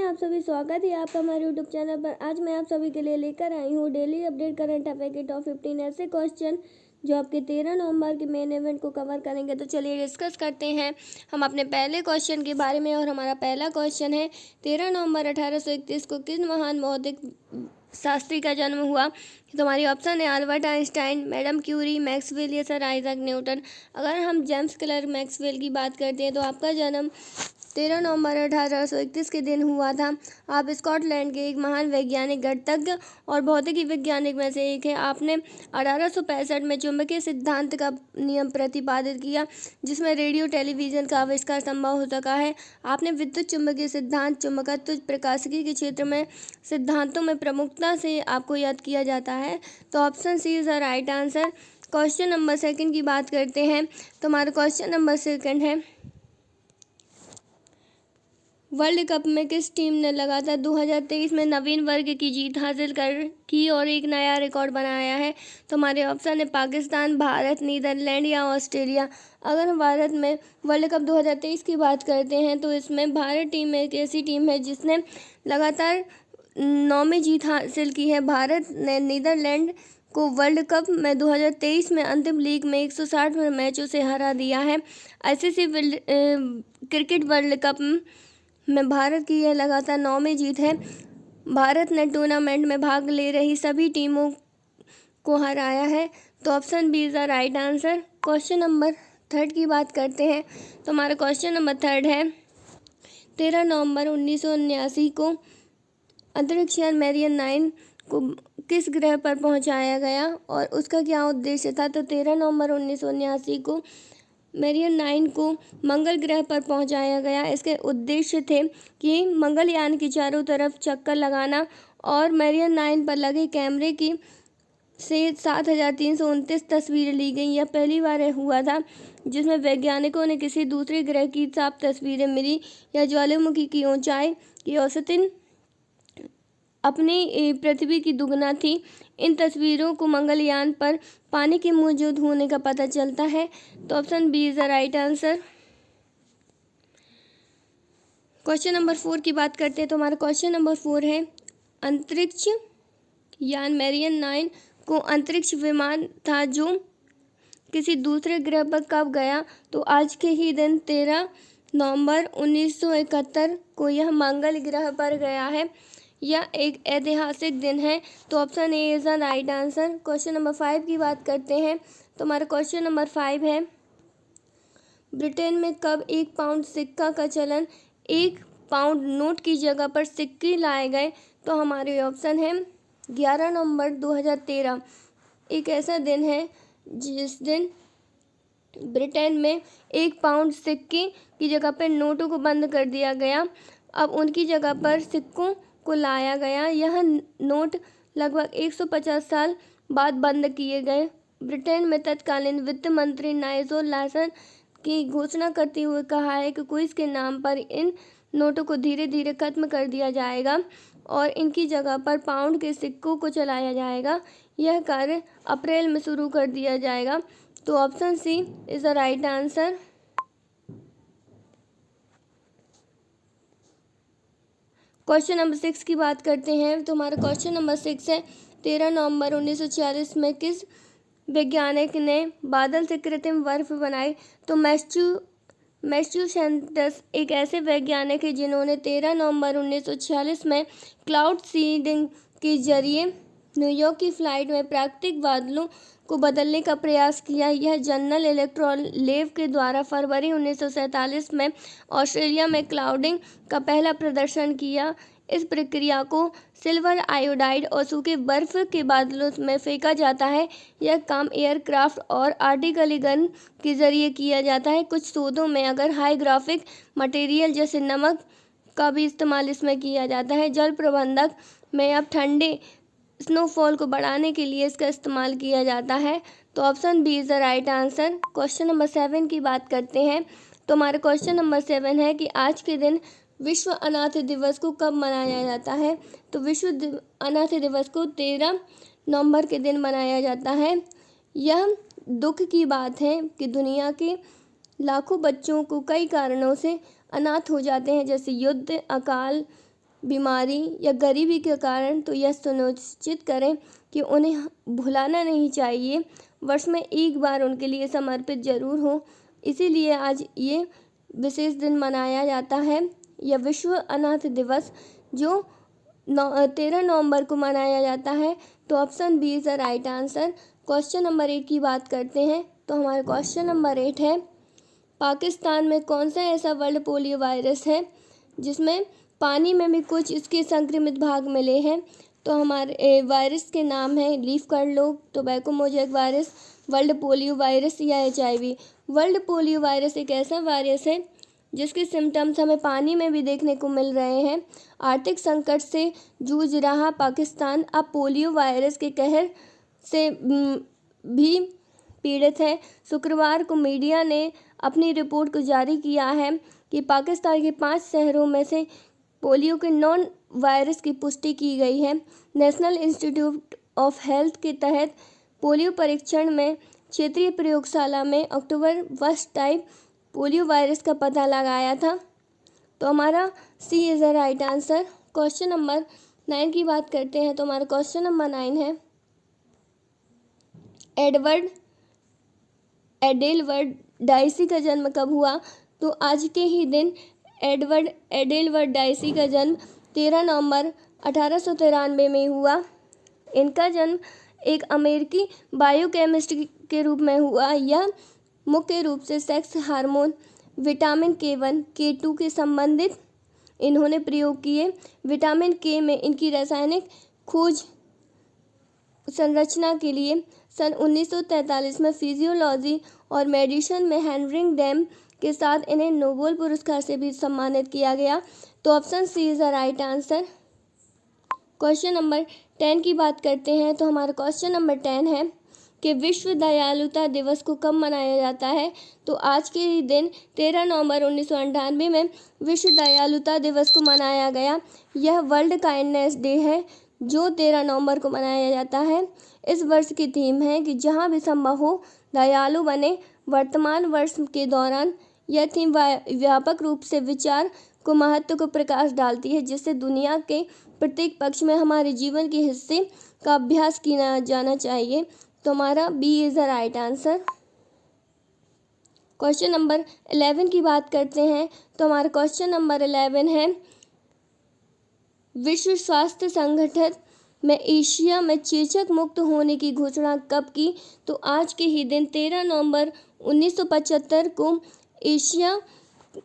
आप सभी स्वागत है आपका हमारे यूट्यूब चैनल पर। आज मैं आप सभी के लिए लेकर आई हूँ डेली अपडेट करंट अफेयर के टॉप 15 ऐसे क्वेश्चन जो आपके 13 नवंबर के मेन इवेंट को कवर करेंगे। तो चलिए डिस्कस करते हैं हम अपने पहले क्वेश्चन के बारे में। और हमारा पहला क्वेश्चन है 13 नवंबर 1831 को किस महान भौतिक शास्त्री का जन्म हुआ। तो हमारी ऑप्शन है Albert Einstein, madam Curie, Maxwell या सर आइजैक न्यूटन। अगर हम जेम्स क्लर्क मैक्सवेल की बात करते हैं तो आपका जन्म 13 नवंबर 1831 के दिन हुआ था। आप स्कॉटलैंड के एक महान वैज्ञानिक, गणितज्ञ और भौतिकी वैज्ञानिक में से एक हैं। आपने 1865 में चुंबकीय सिद्धांत का नियम प्रतिपादित किया, जिसमें रेडियो टेलीविज़न का आविष्कार संभव हो सका है। आपने विद्युत चुंबकीय सिद्धांत, चुंबकत्व, प्रकाशिकी के क्षेत्र में सिद्धांतों में प्रमुखता से आपको याद किया जाता है। तो option C is the right answer. Question number second की बात करते हैं। तो हमारा क्वेश्चन नंबर सेकंड है वर्ल्ड कप में किस टीम ने लगातार 2023 में नवीन वर्ग की जीत हासिल की और एक नया रिकॉर्ड बनाया है। तो हमारे ऑप्शन है पाकिस्तान, भारत, नीदरलैंड या ऑस्ट्रेलिया। अगर हम भारत में वर्ल्ड कप 2023 की बात करते हैं तो इसमें भारत टीम एक ऐसी टीम है जिसने लगातार 9वीं जीत हासिल की है। भारत ने नीदरलैंड को वर्ल्ड कप में 2023 में अंतिम लीग में 160 मैचों से हरा दिया है। ICC क्रिकेट वर्ल्ड कप में भारत की यह लगातार 9वीं जीत है। भारत ने टूर्नामेंट में भाग ले रही सभी टीमों को हराया है। तो option B is the right answer. Question number third की बात करते हैं। तो हमारा क्वेश्चन नंबर थर्ड है 13 नवंबर 1979 को अंतरिक्ष यान मैरियन 9 को किस ग्रह पर पहुंचाया गया और उसका क्या उद्देश्य था। तो 13 नवंबर 1979 को मैरियन 9 को मंगल ग्रह पर पहुंचाया गया। इसके उद्देश्य थे कि मंगलयान की चारों तरफ चक्कर लगाना और मैरियन 9 पर लगे कैमरे की से 7,329 तस्वीरें ली गई। यह पहली बार हुआ था जिसमें वैज्ञानिकों ने किसी दूसरे ग्रह की साफ तस्वीरें मिली। यह ज्वालामुखी की ऊंचाई की औसतन अपनी पृथ्वी की दुगना थी। इन तस्वीरों को मंगलयान पर पानी के मौजूद होने का पता चलता है। तो option B is the right answer. Question number 4 की बात करते हैं। तो हमारा क्वेश्चन नंबर 4 है अंतरिक्ष यान मैरियन 9 को अंतरिक्ष विमान था जो किसी दूसरे ग्रह पर कब गया। तो आज के ही दिन 13 नवंबर 1971 को यह मंगल ग्रह पर गया है। यह एक ऐतिहासिक दिन है। तो option A is the right answer. Question number 5 की बात करते हैं। तो हमारा क्वेश्चन नंबर 5 है ब्रिटेन में कब 1 पाउंड सिक्का का चलन 1 पाउंड नोट की जगह पर सिक्के लाए गए। तो हमारे ऑप्शन है 11 नवंबर 2013 एक ऐसा दिन है जिस दिन ब्रिटेन में 1 पाउंड सिक्के की जगह पर नोटों को बंद कर दिया गया। अब उनकी जगह पर सिक्कों को लाया गया। यह नोट लगभग 150 साल बाद बंद किए गए। ब्रिटेन में तत्कालीन वित्त मंत्री नाइजोल लासन की घोषणा करते हुए कहा है कि क्विज के नाम पर इन नोटों को धीरे धीरे खत्म कर दिया जाएगा और इनकी जगह पर पाउंड के सिक्कों को चलाया जाएगा। यह कार्य अप्रैल में शुरू कर दिया जाएगा। तो option C is the right answer. Question number 6 की बात करते हैं। तो हमारा क्वेश्चन नंबर 6 है 13 नवंबर 1946 में किस वैज्ञानिक ने बादल से कृत्रिम बर्फ बनाई। तो मैथ्यूसेंटस एक ऐसे वैज्ञानिक है जिन्होंने 13 नवंबर 1946 में क्लाउड सीडिंग के जरिए न्यूयॉर्क की फ्लाइट में प्राकृतिक बादलों को बदलने का प्रयास किया। यह जनरल इलेक्ट्रोलेव के द्वारा फरवरी 1947 में ऑस्ट्रेलिया में क्लाउडिंग का पहला प्रदर्शन किया। इस प्रक्रिया को सिल्वर आयोडाइड और सूखे बर्फ के बादलों में फेंका जाता है। यह काम एयरक्राफ्ट और आर्टिलरी गन के जरिए किया जाता है। कुछ शोधों में अगर हाईग्राफिक मटेरियल जैसे नमक का भी इस्तेमाल इसमें किया जाता है। जल प्रबंधक में अब ठंडे स्नोफॉल को बढ़ाने के लिए इसका इस्तेमाल किया जाता है। तो option B is the right answer. Question number 7 की बात करते हैं। तो हमारा क्वेश्चन नंबर 7 है कि आज के दिन विश्व अनाथ दिवस को कब मनाया जाता है। तो विश्व अनाथ दिवस को 13 नवंबर के दिन मनाया जाता है। यह दुख की बात है कि दुनिया के लाखों बच्चों को कई कारणों से अनाथ हो जाते हैं, जैसे युद्ध, अकाल, बीमारी या गरीबी के कारण, तो यह सुनिश्चित करें कि उन्हें भुलाना नहीं चाहिए, वर्ष में एक बार उनके लिए समर्पित जरूर हो। इसीलिए आज ये विशेष दिन मनाया जाता है। यह विश्व अनाथ दिवस जो 13 नवंबर को मनाया जाता है। तो option B is the right answer. Question number 8 की बात करते हैं। तो हमारा क्वेश्चन नंबर 8 है, पाकिस्तान में कौन सा ऐसा वर्ल्ड पोलियो वायरस है जिसमें पानी में भी कुछ इसके संक्रमित भाग मिले हैं। तो हमारे वायरस के नाम है leaf curl, tobacco mosaic virus, world polio virus या HIV। वर्ल्ड पोलियो वायरस एक ऐसा वायरस है जिसके सिम्टम्स हमें पानी में भी देखने को मिल रहे हैं। आर्थिक संकट से जूझ रहा पाकिस्तान अब पोलियो वायरस के कहर से भी पीड़ित है। शुक्रवार को मीडिया ने अपनी रिपोर्ट को जारी किया है कि पाकिस्तान के 5 शहरों में से पोलियो के नॉन वायरस की पुष्टि की गई है। नेशनल इंस्टीट्यूट ऑफ हेल्थ के तहत पोलियो परीक्षण में क्षेत्रीय प्रयोगशाला में अक्टूबर वर्स्ट टाइप पोलियो वायरस का पता लगाया था। तो हमारा C is the right answer. Question number 9 की बात करते हैं। तो हमारा क्वेश्चन नंबर 9 है, एडेलवर्ड डाइसी का जन्म कब हुआ। तो आज के ही दिन एडेलवर्ड डाइसी का जन्म 13 नवंबर 1893 में हुआ। इनका जन्म एक अमेरिकी बायोकेमिस्ट के रूप में हुआ। यह मुख्य रूप से sex hormone vitamin K1, K2 के संबंधित इन्होंने प्रयोग किए। विटामिन K में इनकी रासायनिक खोज संरचना के लिए सन 1943 में फिजियोलॉजी और मेडिसिन में हेनरी डेम के साथ इन्हें नोबेल पुरस्कार से भी सम्मानित किया गया। तो option C is the right answer. Question number 10 की बात करते हैं। तो हमारा क्वेश्चन नंबर 10 है कि विश्व दयालुता दिवस को कब मनाया जाता है। तो आज के ही दिन 13 नवंबर 1998 में विश्व दयालुता दिवस को मनाया गया। यह वर्ल्ड काइंडनेस डे है जो 13 नवंबर को मनाया जाता है। इस वर्ष की थीम है कि जहां भी संभव हो दयालु बने। वर्तमान वर्ष के दौरान यह थीम व्यापक रूप से विचार को महत्व को प्रकाश डालती है, जिससे दुनिया के प्रत्येक पक्ष में हमारे जीवन के हिस्से का अभ्यास किया जाना चाहिए। तो हमारा B is the right answer. Question number 11 की बात करते हैं। तो हमारा क्वेश्चन नंबर 11 है, विश्व स्वास्थ्य संगठन में एशिया में चेचक मुक्त होने की घोषणा कब की। तो आज के ही दिन 13 नवंबर 1975 को एशिया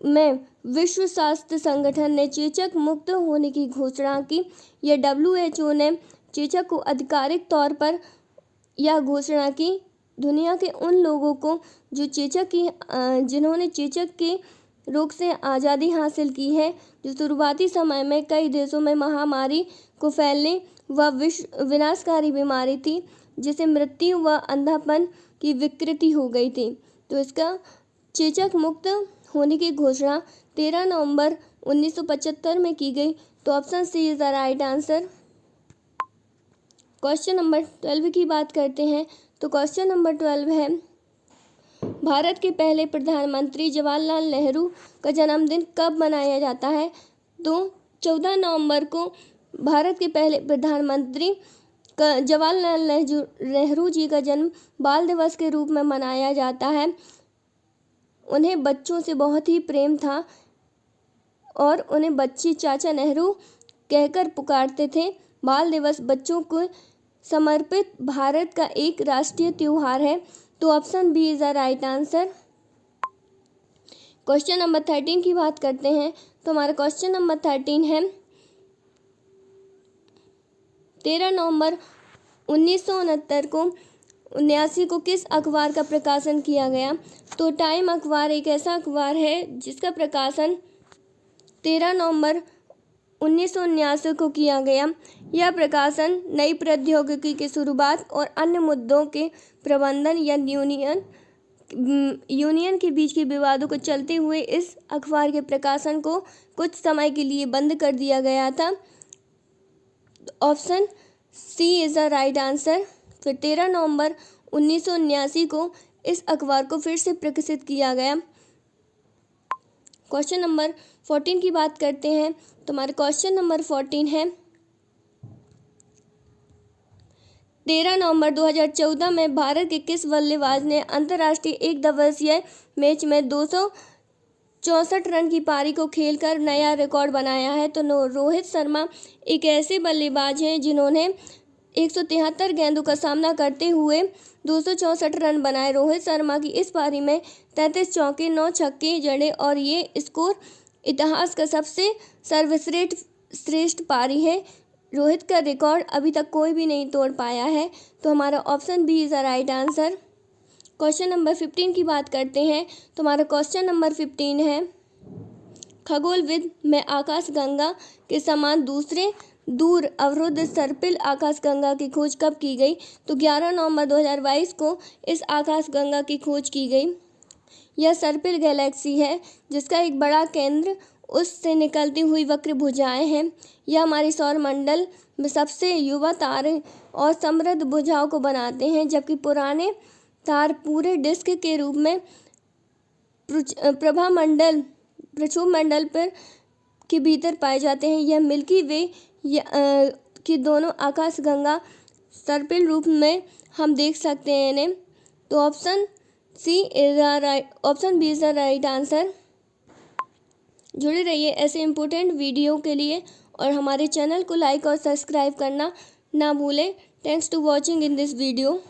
में विश्व स्वास्थ्य संगठन ने चेचक मुक्त होने की घोषणा की। यह WHO ने चेचक को आधिकारिक तौर पर यह घोषणा की दुनिया के उन लोगों को जो जिन्होंने चेचक के रोग से आज़ादी हासिल की है, जो शुरुआती समय में कई देशों में महामारी को फैलने व विनाशकारी बीमारी थी, जिसे मृत्यु व अंधापन की विकृति हो गई थी। तो इसका चेचक मुक्त होने की घोषणा 13 नवंबर 1975 में की गई। तो option C is the right answer. Question number 12 की बात करते हैं। तो क्वेश्चन नंबर 12 है, भारत के पहले प्रधानमंत्री जवाहरलाल नेहरू का जन्मदिन कब मनाया जाता है। तो 14 नवंबर को भारत के पहले प्रधानमंत्री जवाहरलाल नेहरू जी का जन्म बाल दिवस के रूप में मनाया जाता है। उन्हें बच्चों से बहुत ही प्रेम था और उन्हें बच्ची चाचा नेहरू कहकर पुकारते थे। बाल दिवस बच्चों को समर्पित भारत का एक राष्ट्रीय त्योहार है। तो option B is the right answer. Question number 13 की बात करते हैं। तो हमारा क्वेश्चन नंबर 13 है, 13 नवंबर 1979 को किस अखबार का प्रकाशन किया गया। तो टाइम अखबार एक ऐसा अखबार है जिसका प्रकाशन 13 नवंबर 1979 को किया गया। यह प्रकाशन नई प्रौद्योगिकी की शुरुआत और अन्य मुद्दों के प्रबंधन या यूनियन के बीच के विवादों को चलते हुए इस अखबार के प्रकाशन को कुछ समय के लिए बंद कर दिया गया था। Option C is the right answer. फिर 13 नवंबर 1979 को इस अखबार को फिर से प्रकाशित किया गया। क्वेश्चन नंबर 14 की बात करते हैं तो हमारा क्वेश्चन नंबर 14 है 13 नवंबर 2014 में भारत के किस बल्लेबाज ने अंतर्राष्ट्रीय एक दिवसीय मैच में 264 रन की पारी को खेलकर नया रिकॉर्ड बनाया है? तो रोहित शर्मा एक ऐसे बल्लेबाज हैं जिन्होंने 173 गेंदों का सामना करते हुए 264 रन बनाए। रोहित शर्मा की इस पारी में 33 चौके 9 छक्के जड़े और ये स्कोर इतिहास का सबसे सर्वश्रेष्ठ पारी है। रोहित का रिकॉर्ड अभी तक कोई भी नहीं तोड़ पाया है। तो हमारा option B is the right answer. Question number 15 की बात करते हैं तो हमारा क्वेश्चन नंबर 15 है खगोलविद में आकाशगंगा के समान दूसरे दूर अवरुद्ध सर्पिल आकाशगंगा की खोज कब की गई? तो 11 नवंबर 2022 को इस आकाशगंगा की खोज की गई। यह सर्पिल गैलेक्सी है जिसका एक बड़ा केंद्र उससे निकलती हुई वक्र भुजाएं हैं। यह हमारे सौरमंडल में सबसे युवा तारे और समृद्ध भुजाओं को बनाते हैं, जबकि पुराने तार पूरे डिस्क के रूप में प्रक्षुब्ध मंडल पर के भीतर पाए जाते हैं। यह मिल्की वे की दोनों आकाशगंगा सर्पिल रूप में हम देख सकते हैं इन्हें। तो option B is the right answer. जुड़े रहिए ऐसे इम्पोर्टेंट वीडियो के लिए और हमारे चैनल को लाइक और सब्सक्राइब करना ना भूलें। Thanks to watching in this video.